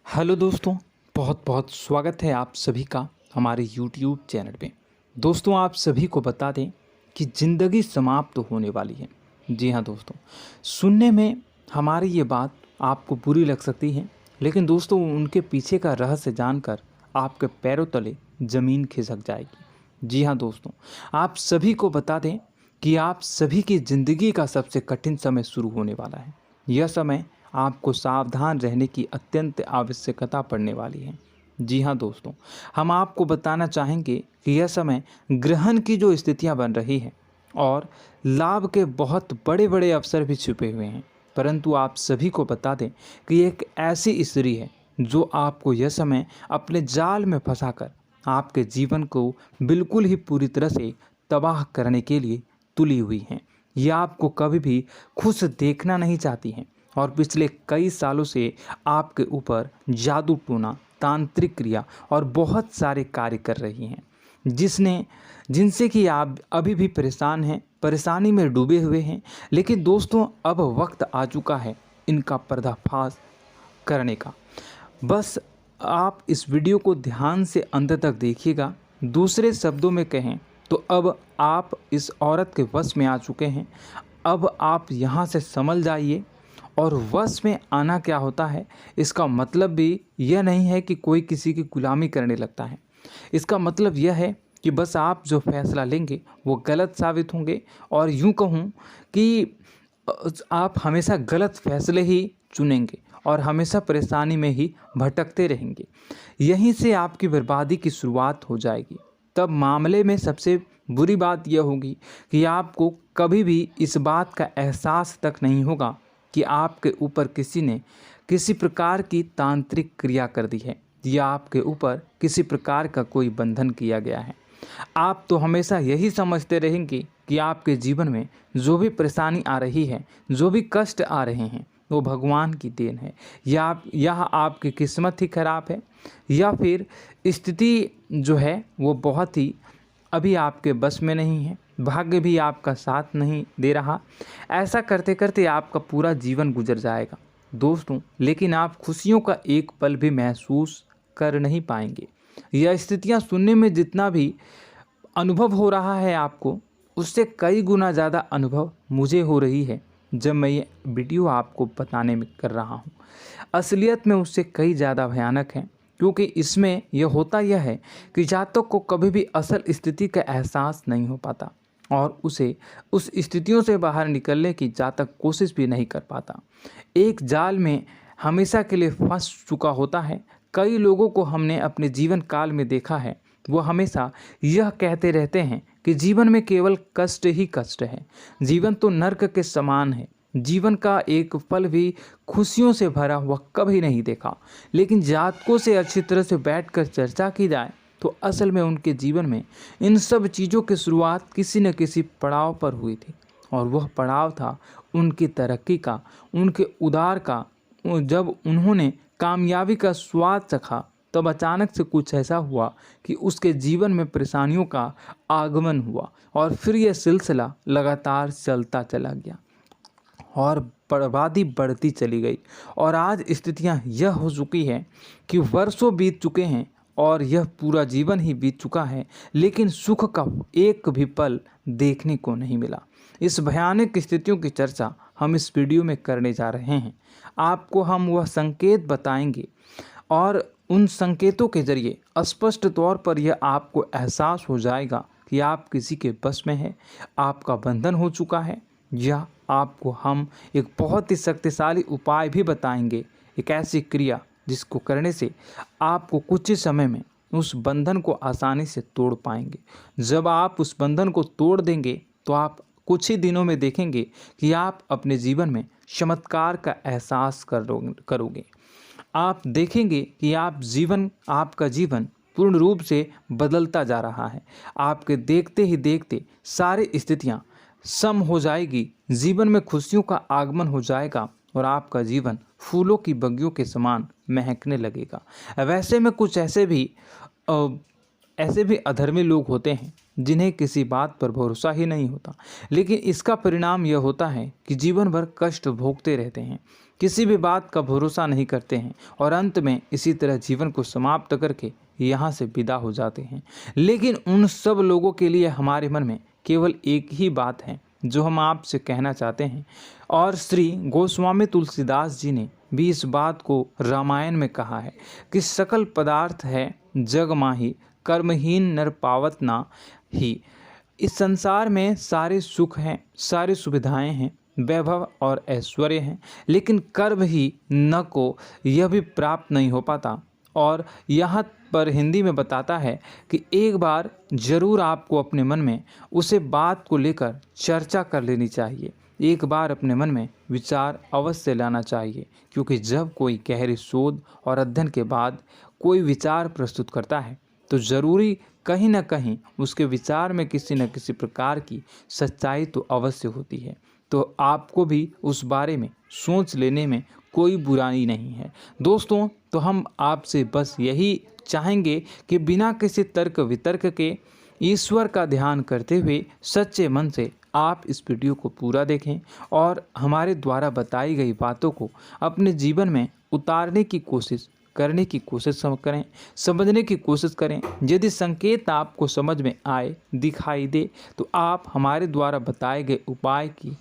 Hello दोस्तों, बहुत बहुत स्वागत है आप सभी का हमारे YouTube चैनल पे। दोस्तों, आप सभी को बता दें कि ज़िंदगी समाप्त होने वाली है। जी हाँ दोस्तों, सुनने में हमारी ये बात आपको बुरी लग सकती है, लेकिन दोस्तों उनके पीछे का रहस्य जानकर आपके पैरों तले ज़मीन खिसक जाएगी। जी हाँ दोस्तों, आप सभी को बता दें कि आप सभी की ज़िंदगी का सबसे कठिन समय शुरू होने वाला है। यह समय आपको सावधान रहने की अत्यंत आवश्यकता पड़ने वाली है। जी हाँ दोस्तों, हम आपको बताना चाहेंगे कि यह समय ग्रहण की जो स्थितियां बन रही है और लाभ के बहुत बड़े बड़े अवसर भी छुपे हुए हैं। परंतु आप सभी को बता दें कि एक ऐसी स्त्री है जो आपको यह समय अपने जाल में फंसाकर आपके जीवन को बिल्कुल ही पूरी तरह से तबाह करने के लिए तुली हुई हैं। यह आपको कभी भी खुश देखना नहीं चाहती हैं और पिछले कई सालों से आपके ऊपर जादू टोना, तांत्रिक क्रिया और बहुत सारे कार्य कर रही हैं, जिनसे कि आप अभी भी परेशान हैं, परेशानी में डूबे हुए हैं। लेकिन दोस्तों, अब वक्त आ चुका है इनका पर्दाफाश करने का। बस आप इस वीडियो को ध्यान से अंत तक देखिएगा। दूसरे शब्दों में कहें तो अब आप इस औरत के वश में आ चुके हैं। अब आप यहाँ से संभल जाइए। और वश में आना क्या होता है, इसका मतलब भी यह नहीं है कि कोई किसी की गुलामी करने लगता है। इसका मतलब यह है कि बस आप जो फैसला लेंगे वो गलत साबित होंगे, और यूँ कहूँ कि आप हमेशा गलत फैसले ही चुनेंगे और हमेशा परेशानी में ही भटकते रहेंगे। यहीं से आपकी बर्बादी की शुरुआत हो जाएगी। तब मामले में सबसे बुरी बात यह होगी कि आपको कभी भी इस बात का एहसास तक नहीं होगा कि आपके ऊपर किसी ने किसी प्रकार की तांत्रिक क्रिया कर दी है या आपके ऊपर किसी प्रकार का कोई बंधन किया गया है। आप तो हमेशा यही समझते रहेंगे कि आपके जीवन में जो भी परेशानी आ रही है, जो भी कष्ट आ रहे हैं, वो भगवान की देन है, या आपकी किस्मत ही खराब है, या फिर स्थिति जो है वो बहुत ही अभी आपके बस में नहीं है, भाग्य भी आपका साथ नहीं दे रहा। ऐसा करते करते आपका पूरा जीवन गुजर जाएगा दोस्तों, लेकिन आप खुशियों का एक पल भी महसूस कर नहीं पाएंगे। यह स्थितियां सुनने में जितना भी अनुभव हो रहा है आपको, उससे कई गुना ज़्यादा अनुभव मुझे हो रही है जब मैं ये वीडियो आपको बताने में कर रहा हूँ। असलियत में उससे कई ज़्यादा भयानक है, क्योंकि इसमें यह होता यह है कि जातक को कभी भी असल स्थिति का एहसास नहीं हो पाता और उसे उस स्थितियों से बाहर निकलने की जातक कोशिश भी नहीं कर पाता। एक जाल में हमेशा के लिए फंस चुका होता है। कई लोगों को हमने अपने जीवन काल में देखा है, वो हमेशा यह कहते रहते हैं कि जीवन में केवल कष्ट ही कष्ट है, जीवन तो नर्क के समान है, जीवन का एक पल भी खुशियों से भरा हुआ कभी नहीं देखा। लेकिन जातकों से अच्छी तरह से बैठकर चर्चा की जाए तो असल में उनके जीवन में इन सब चीज़ों की शुरुआत किसी न किसी पड़ाव पर हुई थी, और वह पड़ाव था उनकी तरक्की का, उनके उदार का। जब उन्होंने कामयाबी का स्वाद चखा, तब अचानक से कुछ ऐसा हुआ कि उसके जीवन में परेशानियों का आगमन हुआ, और फिर यह सिलसिला लगातार चलता चला गया और बर्बादी बढ़ती चली गई। और आज स्थितियां यह हो चुकी है कि वर्षों बीत चुके हैं और यह पूरा जीवन ही बीत चुका है, लेकिन सुख का एक भी पल देखने को नहीं मिला। इस भयानक स्थितियों की चर्चा हम इस वीडियो में करने जा रहे हैं। आपको हम वह संकेत बताएंगे और उन संकेतों के जरिए स्पष्ट तौर पर यह आपको एहसास हो जाएगा कि आप किसी के बस में हैं, आपका बंधन हो चुका है, या आपको हम एक बहुत ही शक्तिशाली उपाय भी बताएंगे, एक ऐसी क्रिया जिसको करने से आपको कुछ ही समय में उस बंधन को आसानी से तोड़ पाएंगे। जब आप उस बंधन को तोड़ देंगे तो आप कुछ ही दिनों में देखेंगे कि आप अपने जीवन में चमत्कार का एहसास करोगे। आप देखेंगे कि आपका जीवन पूर्ण रूप से बदलता जा रहा है। आपके देखते ही देखते सारी स्थितियां सम हो जाएगी, जीवन में खुशियों का आगमन हो जाएगा और आपका जीवन फूलों की बगियों के समान महकने लगेगा। वैसे में कुछ ऐसे भी अधर्मी लोग होते हैं जिन्हें किसी बात पर भरोसा ही नहीं होता, लेकिन इसका परिणाम यह होता है कि जीवन भर कष्ट भोगते रहते हैं, किसी भी बात का भरोसा नहीं करते हैं और अंत में इसी तरह जीवन को समाप्त करके यहाँ से विदा हो जाते हैं। लेकिन उन सब लोगों के लिए हमारे मन में केवल एक ही बात है जो हम आपसे कहना चाहते हैं, और श्री गोस्वामी तुलसीदास जी ने भी इस बात को रामायण में कहा है कि सकल पदार्थ है जग माही, कर्महीन नर पावत ना ही। इस संसार में सारे सुख हैं, सारी सुविधाएं हैं, वैभव और ऐश्वर्य हैं, लेकिन कर्म ही न को यह भी प्राप्त नहीं हो पाता। और यहाँ पर हिंदी में बताता है कि एक बार जरूर आपको अपने मन में उसे बात को लेकर चर्चा कर लेनी चाहिए, एक बार अपने मन में विचार अवश्य लाना चाहिए, क्योंकि जब कोई गहरी शोध और अध्ययन के बाद कोई विचार प्रस्तुत करता है तो ज़रूरी कहीं ना कहीं उसके विचार में किसी न किसी प्रकार की सच्चाई तो अवश्य होती है। तो आपको भी उस बारे में सोच लेने में कोई बुराई नहीं है। दोस्तों, तो हम आपसे बस यही चाहेंगे कि बिना किसी तर्क वितर्क के ईश्वर का ध्यान करते हुए सच्चे मन से आप इस वीडियो को पूरा देखें और हमारे द्वारा बताई गई बातों को अपने जीवन में उतारने की कोशिश करने की कोशिश करें, समझने की कोशिश करें। यदि संकेत आपको समझ में आए, दिखाई दे, तो आप हमारे द्वारा बताए गए उपाय की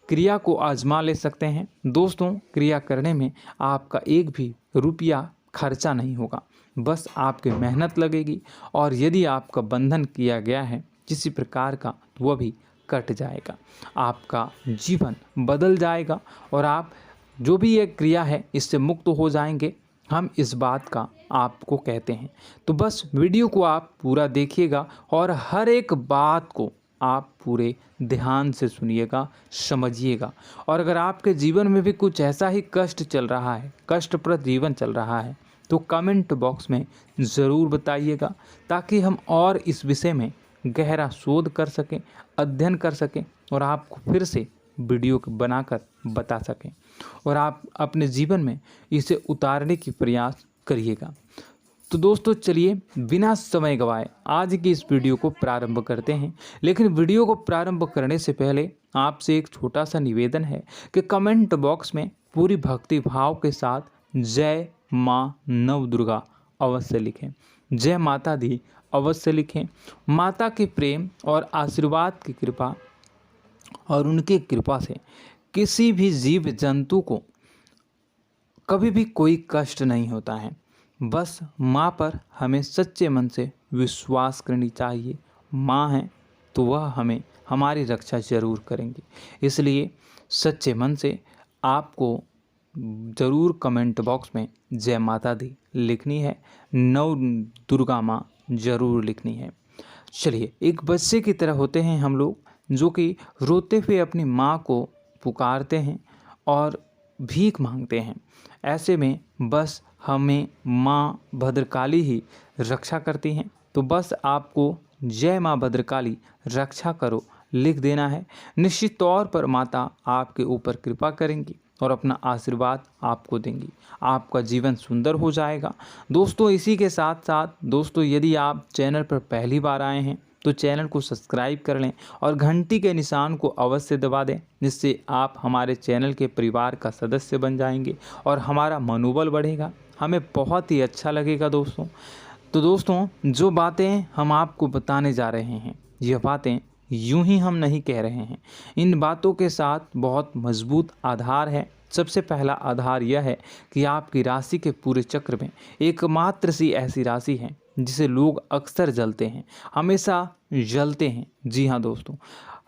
क्रिया को आजमा ले सकते हैं। दोस्तों, क्रिया करने में आपका एक भी रुपया खर्चा नहीं होगा, बस आपकी मेहनत लगेगी, और यदि आपका बंधन किया गया है किसी प्रकार का तो वह भी कट जाएगा, आपका जीवन बदल जाएगा और आप जो भी ये क्रिया है इससे मुक्त हो जाएंगे। हम इस बात का आपको कहते हैं। तो बस वीडियो को आप पूरा देखिएगा और हर एक बात को आप पूरे ध्यान से सुनिएगा, समझिएगा। और अगर आपके जीवन में भी कुछ ऐसा ही कष्ट चल रहा है, कष्टप्रद जीवन चल रहा है, तो कमेंट बॉक्स में ज़रूर बताइएगा, ताकि हम और इस विषय में गहरा शोध कर सकें, अध्ययन कर सकें और आपको फिर से वीडियो बनाकर बता सकें और आप अपने जीवन में इसे उतारने की प्रयास करिएगा। तो दोस्तों, चलिए बिना समय गवाए आज की इस वीडियो को प्रारंभ करते हैं। लेकिन वीडियो को प्रारंभ करने से पहले आपसे एक छोटा सा निवेदन है कि कमेंट बॉक्स में पूरी भक्ति भाव के साथ जय माँ नव दुर्गा अवश्य लिखें, जय माता दी अवश्य लिखें। माता के प्रेम और आशीर्वाद की कृपा और उनकी कृपा से किसी भी जीव जंतु को कभी भी कोई कष्ट नहीं होता है। बस माँ पर हमें सच्चे मन से विश्वास करनी चाहिए। माँ है तो वह हमें हमारी रक्षा जरूर करेंगी। इसलिए सच्चे मन से आपको ज़रूर कमेंट बॉक्स में जय माता दी लिखनी है, नव दुर्गा माँ ज़रूर लिखनी है। चलिए, एक बच्चे की तरह होते हैं हम लोग, जो कि रोते हुए अपनी माँ को पुकारते हैं और भीख मांगते हैं। ऐसे में बस हमें माँ भद्रकाली ही रक्षा करती हैं। तो बस आपको जय माँ भद्रकाली रक्षा करो लिख देना है। निश्चित तौर पर माता आपके ऊपर कृपा करेंगी और अपना आशीर्वाद आपको देंगी, आपका जीवन सुंदर हो जाएगा। दोस्तों, इसी के साथ साथ दोस्तों, यदि आप चैनल पर पहली बार आए हैं तो चैनल को सब्सक्राइब कर लें और घंटी के निशान को अवश्य दबा दें, जिससे आप हमारे चैनल के परिवार का सदस्य बन जाएंगे और हमारा मनोबल बढ़ेगा, हमें बहुत ही अच्छा लगेगा दोस्तों। तो दोस्तों, जो बातें हम आपको बताने जा रहे हैं, यह बातें यूं ही हम नहीं कह रहे हैं। इन बातों के साथ बहुत मजबूत आधार है। सबसे पहला आधार यह है कि आपकी राशि के पूरे चक्र में एकमात्र सी ऐसी राशि है जिसे लोग अक्सर जलते हैं, हमेशा जलते हैं। जी हाँ दोस्तों,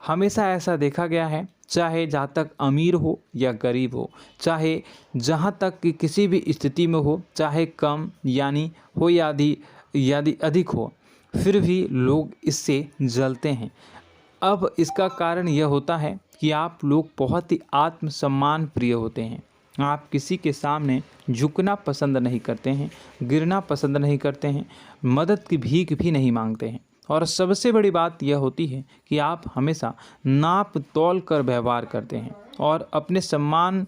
हमेशा ऐसा देखा गया है, चाहे जहाँ तक अमीर हो या गरीब हो, चाहे जहाँ तक कि किसी भी स्थिति में हो, चाहे कम यानी हो या अधिक हो, फिर भी लोग इससे जलते हैं। अब इसका कारण यह होता है कि आप लोग बहुत ही आत्मसम्मान प्रिय होते हैं। आप किसी के सामने झुकना पसंद नहीं करते हैं, गिरना पसंद नहीं करते हैं, मदद की भीख भी नहीं मांगते हैं और सबसे बड़ी बात यह होती है कि आप हमेशा नाप तौल कर व्यवहार करते हैं और अपने सम्मान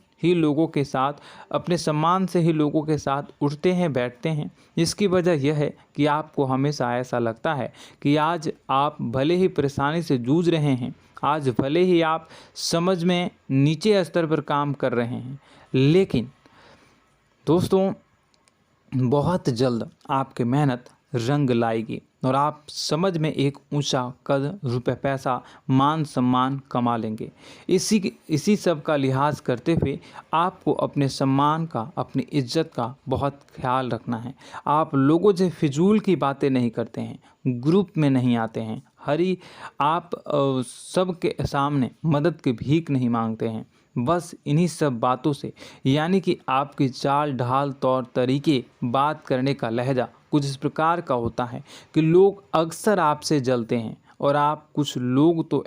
से ही लोगों के साथ उठते हैं बैठते हैं। इसकी वजह यह है कि आपको हमेशा ऐसा लगता है कि आज आप भले ही परेशानी से जूझ रहे हैं, आज भले ही आप समझ में नीचे स्तर पर काम कर रहे हैं, लेकिन दोस्तों बहुत जल्द आपकी मेहनत रंग लाएगी और आप समझ में एक ऊंचा कद, रुपए, पैसा, मान सम्मान कमा लेंगे। इसी सब का लिहाज करते हुए आपको अपने सम्मान का, अपनी इज्जत का बहुत ख्याल रखना है। आप लोगों से फिजूल की बातें नहीं करते हैं, ग्रुप में नहीं आते हैं, आप सबके सामने मदद की भीख नहीं मांगते हैं। बस इन्हीं सब बातों से, यानी कि आपकी चाल ढाल, तौर तरीके, बात करने का लहजा कुछ इस प्रकार का होता है कि लोग अक्सर आपसे जलते हैं और कुछ लोग तो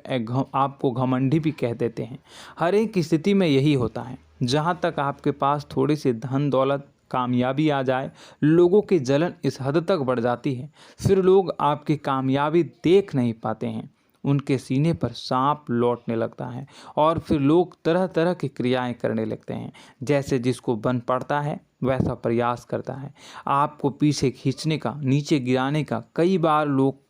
आपको घमंडी भी कह देते हैं। हर एक स्थिति में यही होता है। जहाँ तक आपके पास थोड़ी सी धन दौलत, कामयाबी आ जाए, लोगों की जलन इस हद तक बढ़ जाती है, फिर लोग आपकी कामयाबी देख नहीं पाते हैं, उनके सीने पर सांप लौटने लगता है और फिर लोग तरह तरह की क्रियाएं करने लगते हैं। जैसे जिसको बन पड़ता है वैसा प्रयास करता है। आपको पीछे खींचने का, नीचे गिराने का कई बार लोग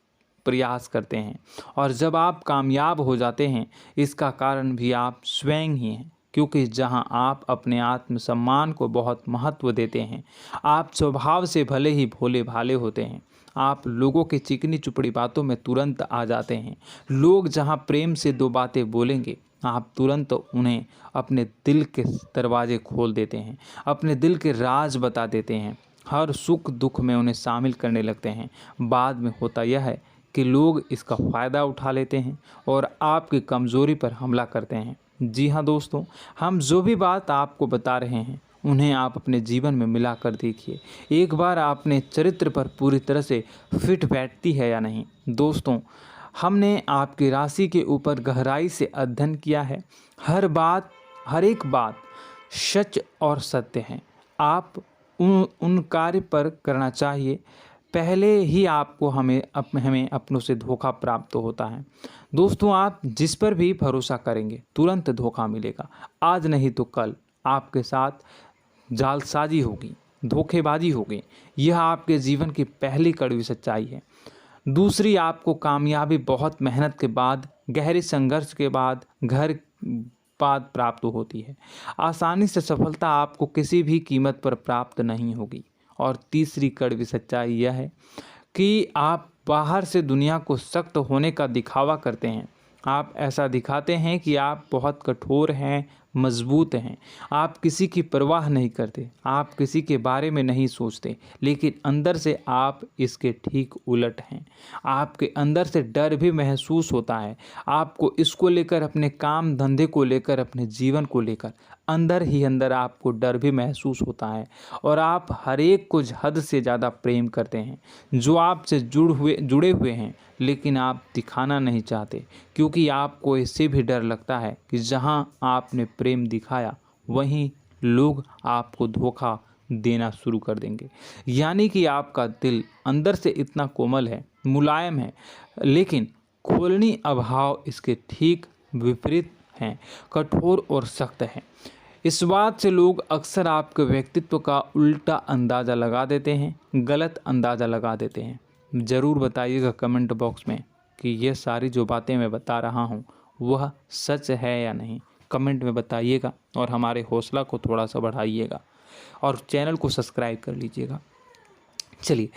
प्रयास करते हैं और जब आप कामयाब हो जाते हैं, इसका कारण भी आप स्वयं ही हैं। क्योंकि जहां आप अपने आत्मसम्मान को बहुत महत्व देते हैं, आप स्वभाव से भले ही भोले भाले होते हैं, आप लोगों की चिकनी चुपड़ी बातों में तुरंत आ जाते हैं। लोग जहां प्रेम से दो बातें बोलेंगे, आप तुरंत उन्हें अपने दिल के दरवाजे खोल देते हैं, अपने दिल के राज बता देते हैं, हर सुख दुख में उन्हें शामिल करने लगते हैं। बाद में होता यह है कि लोग इसका फ़ायदा उठा लेते हैं और आपकी कमज़ोरी पर हमला करते हैं। जी हाँ दोस्तों, हम जो भी बात आपको बता रहे हैं उन्हें आप अपने जीवन में मिला कर देखिए। एक बार आपने चरित्र पर पूरी तरह से फिट बैठती है या नहीं। दोस्तों, हमने आपकी राशि के ऊपर गहराई से अध्ययन किया है। हर एक बात सच और सत्य है। आप उन कार्य पर करना चाहिए, पहले ही आपको हमें अपनों से धोखा प्राप्त होता है। दोस्तों, आप जिस पर भी भरोसा करेंगे तुरंत धोखा मिलेगा। आज नहीं तो कल आपके साथ जालसाजी होगी, धोखेबाजी होगी। यह आपके जीवन की पहली कड़वी सच्चाई है। दूसरी, आपको कामयाबी बहुत मेहनत के बाद, गहरे संघर्ष के बाद प्राप्त होती है। आसानी से सफलता आपको किसी भी कीमत पर प्राप्त नहीं होगी। और तीसरी कड़वी सच्चाई यह है कि आप बाहर से दुनिया को सख्त होने का दिखावा करते हैं। आप ऐसा दिखाते हैं कि आप बहुत कठोर हैं, मजबूत हैं, आप किसी की परवाह नहीं करते, आप किसी के बारे में नहीं सोचते, लेकिन अंदर से आप इसके ठीक उलट हैं। आपके अंदर से डर भी महसूस होता है। आपको इसको लेकर, अपने काम धंधे को लेकर, अपने जीवन को लेकर अंदर ही अंदर आपको डर भी महसूस होता है और आप हर एक को हद से ज़्यादा प्रेम करते हैं, जो आपसे जुड़े हुए हैं, लेकिन आप दिखाना नहीं चाहते, क्योंकि आपको इससे भी डर लगता है कि जहां आपने प्रेम दिखाया वहीं लोग आपको धोखा देना शुरू कर देंगे। यानी कि आपका दिल अंदर से इतना कोमल है, मुलायम है, लेकिन खोलनी अभाव इसके ठीक विपरीत हैं, कठोर और सख्त हैं। इस बात से लोग अक्सर आपके व्यक्तित्व का उल्टा अंदाज़ा लगा देते हैं, गलत अंदाज़ा लगा देते हैं। ज़रूर बताइएगा कमेंट बॉक्स में कि ये सारी जो बातें मैं बता रहा हूँ वह सच है या नहीं। कमेंट में बताइएगा और हमारे हौसला को थोड़ा सा बढ़ाइएगा और चैनल को सब्सक्राइब कर लीजिएगा। चलिए,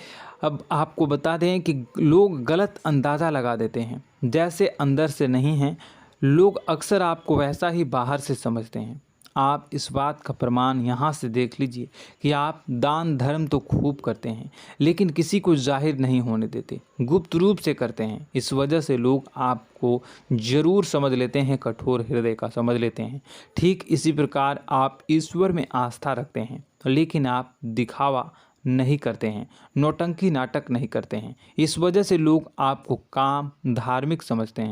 अब आपको बता दें कि लोग गलत अंदाज़ा लगा देते हैं। जैसे अंदर से नहीं हैं, लोग अक्सर आपको वैसा ही बाहर से समझते हैं। आप इस बात का प्रमाण यहाँ से देख लीजिए कि आप दान धर्म तो खूब करते हैं, लेकिन किसी को जाहिर नहीं होने देते, गुप्त रूप से करते हैं। इस वजह से लोग आपको ज़रूर समझ लेते हैं, कठोर हृदय का समझ लेते हैं। ठीक इसी प्रकार आप ईश्वर में आस्था रखते हैं, लेकिन आप दिखावा नहीं करते हैं, नौटंकी नाटक नहीं करते हैं। इस वजह से लोग आपको कम धार्मिक समझते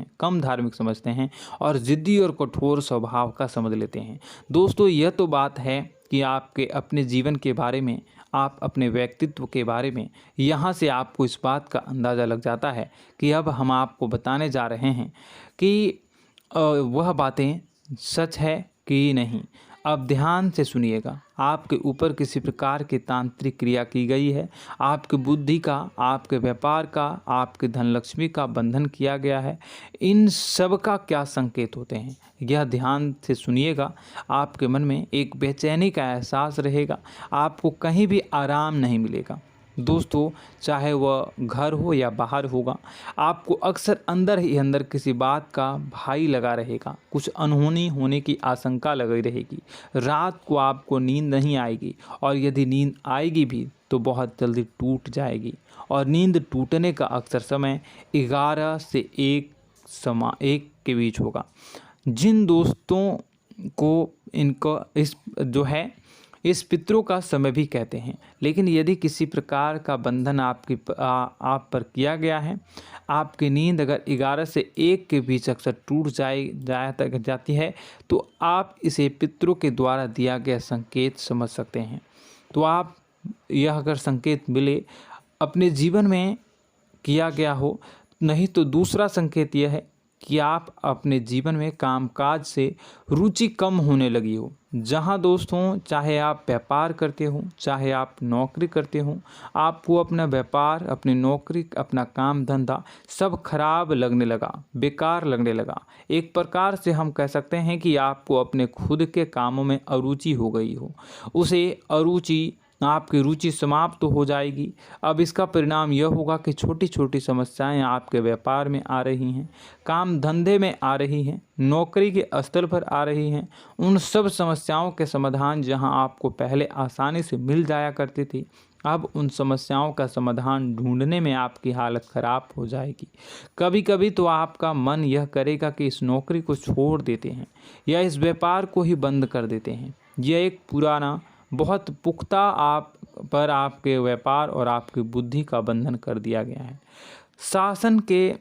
हैं और ज़िद्दी और कठोर स्वभाव का समझ लेते हैं। दोस्तों, यह तो बात है कि आपके अपने जीवन के बारे में, आप अपने व्यक्तित्व के बारे में, यहाँ से आपको इस बात का अंदाज़ा लग जाता है कि अब हम आपको बताने जा रहे हैं कि वह बातें सच है कि नहीं। अब ध्यान से सुनिएगा। आपके ऊपर किसी प्रकार की तांत्रिक क्रिया की गई है, आपकी बुद्धि का, आपके व्यापार का, आपके धन लक्ष्मी का बंधन किया गया है। इन सब का क्या संकेत होते हैं, यह ध्यान से सुनिएगा। आपके मन में एक बेचैनी का एहसास रहेगा, आपको कहीं भी आराम नहीं मिलेगा। दोस्तों, चाहे वह घर हो या बाहर होगा, आपको अक्सर अंदर ही अंदर किसी बात का भय लगा रहेगा, कुछ अनहोनी होने की आशंका लगी रहेगी। रात को आपको नींद नहीं आएगी, और यदि नींद आएगी भी तो बहुत जल्दी टूट जाएगी। और नींद टूटने का अक्सर समय 11 से 1 के बीच होगा। जिन दोस्तों को इनको इस पितरों का समय भी कहते हैं। लेकिन यदि किसी प्रकार का बंधन आप पर किया गया है, आपकी नींद अगर 11 से 1 के बीच अक्सर टूट जाती है, तो आप इसे पितरों के द्वारा दिया गया संकेत समझ सकते हैं। तो आप यह अगर संकेत मिले अपने जीवन में किया गया हो, नहीं तो दूसरा संकेत यह है कि आप अपने जीवन में कामकाज से रुचि कम होने लगी हो। जहां दोस्तों, चाहे आप व्यापार करते हो, चाहे आप नौकरी करते हो, आपको अपना व्यापार, अपनी नौकरी, अपना काम धंधा सब खराब लगने लगा, बेकार लगने लगा। एक प्रकार से हम कह सकते हैं कि आपको अपने खुद के कामों में अरुचि हो गई हो। उसे अरुचि, आपकी रुचि समाप्त तो हो जाएगी। अब इसका परिणाम यह होगा कि छोटी छोटी समस्याएं आपके व्यापार में आ रही हैं, काम धंधे में आ रही हैं, नौकरी के स्तर पर आ रही हैं। उन सब समस्याओं के समाधान जहां आपको पहले आसानी से मिल जाया करती थी, अब उन समस्याओं का समाधान ढूंढने में आपकी हालत ख़राब हो जाएगी। कभी कभी तो आपका मन यह करेगा कि इस नौकरी को छोड़ देते हैं या इस व्यापार को ही बंद कर देते हैं। यह एक पुराना, बहुत पुख्ता आप पर आपके व्यापार और आपकी बुद्धि का बंधन कर दिया गया है। शासन के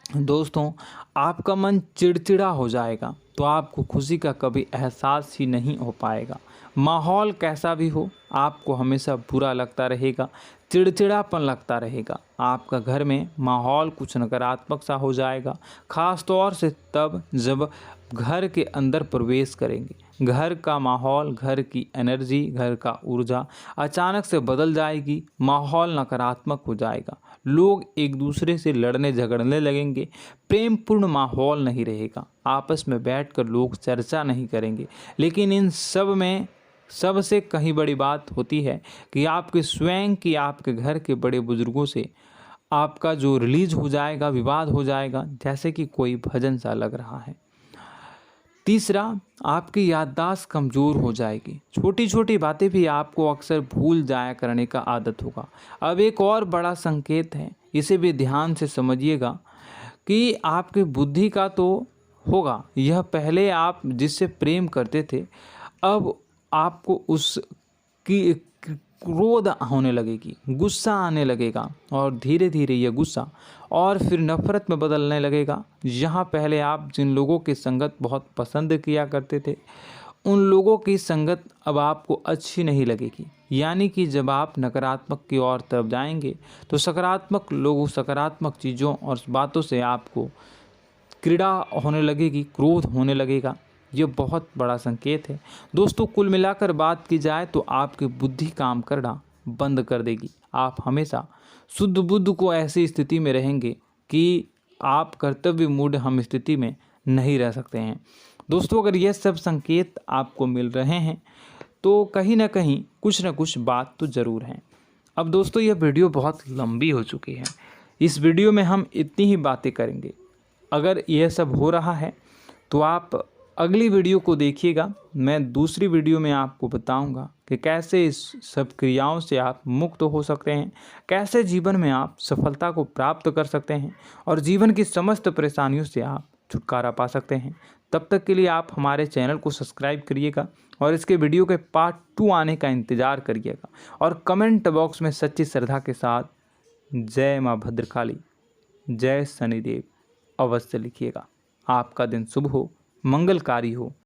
दोस्तों, आपका मन चिड़चिड़ा हो जाएगा, तो आपको खुशी का कभी एहसास ही नहीं हो पाएगा। माहौल कैसा भी हो, आपको हमेशा बुरा लगता रहेगा, चिड़चिड़ापन लगता रहेगा। आपका घर में माहौल कुछ नकारात्मक सा हो जाएगा, ख़ास तौर से तब जब घर के अंदर प्रवेश करेंगे। घर का माहौल, घर की एनर्जी, घर का ऊर्जा अचानक से बदल जाएगी, माहौल नकारात्मक हो जाएगा। लोग एक दूसरे से लड़ने झगड़ने लगेंगे, प्रेमपूर्ण माहौल नहीं रहेगा, आपस में बैठकर लोग चर्चा नहीं करेंगे। लेकिन इन सब में सबसे कहीं बड़ी बात होती है कि आपके स्वयं की, आपके घर के बड़े बुजुर्गों से आपका जो रिलीज हो जाएगा, विवाद हो जाएगा, जैसे कि कोई भजन सा लग रहा है। तीसरा, आपकी याददाश्त कमज़ोर हो जाएगी, छोटी छोटी बातें भी आपको अक्सर भूल जाया करने का आदत होगा। अब एक और बड़ा संकेत है, इसे भी ध्यान से समझिएगा कि आपकी बुद्धि का तो होगा, यह पहले आप जिससे प्रेम करते थे, अब आपको उसकी क्रोध होने लगेगी, गुस्सा आने लगेगा, और धीरे धीरे यह गुस्सा और फिर नफरत में बदलने लगेगा। यहाँ पहले आप जिन लोगों की संगत बहुत पसंद किया करते थे, उन लोगों की संगत अब आपको अच्छी नहीं लगेगी। यानी कि जब आप नकारात्मक की ओर तरफ जाएंगे, तो सकारात्मक लोगों, सकारात्मक चीज़ों और बातों से आपको क्रीड़ा होने लगेगी, क्रोध होने लगेगा। ये बहुत बड़ा संकेत है दोस्तों। कुल मिलाकर बात की जाए तो आपकी बुद्धि काम करना बंद कर देगी। आप हमेशा शुद्ध बुद्ध को ऐसी स्थिति में रहेंगे कि आप कर्तव्य मूढ़ हम स्थिति में नहीं रह सकते हैं। दोस्तों, अगर ये सब संकेत आपको मिल रहे हैं तो कहीं ना कहीं कुछ ना कुछ बात तो ज़रूर है। अब दोस्तों, यह वीडियो बहुत लंबी हो चुकी है, इस वीडियो में हम इतनी ही बातें करेंगे। अगर यह सब हो रहा है तो आप अगली वीडियो को देखिएगा। मैं दूसरी वीडियो में आपको बताऊंगा कि कैसे इस सब क्रियाओं से आप मुक्त हो सकते हैं, कैसे जीवन में आप सफलता को प्राप्त कर सकते हैं और जीवन की समस्त परेशानियों से आप छुटकारा पा सकते हैं। तब तक के लिए आप हमारे चैनल को सब्सक्राइब करिएगा और इसके वीडियो के पार्ट 2 आने का इंतज़ार करिएगा। और कमेंट बॉक्स में सच्ची श्रद्धा के साथ जय माँ भद्रकाली, जय शनिदेव अवश्य लिखिएगा। आपका दिन शुभ हो, मंगलकारी हो।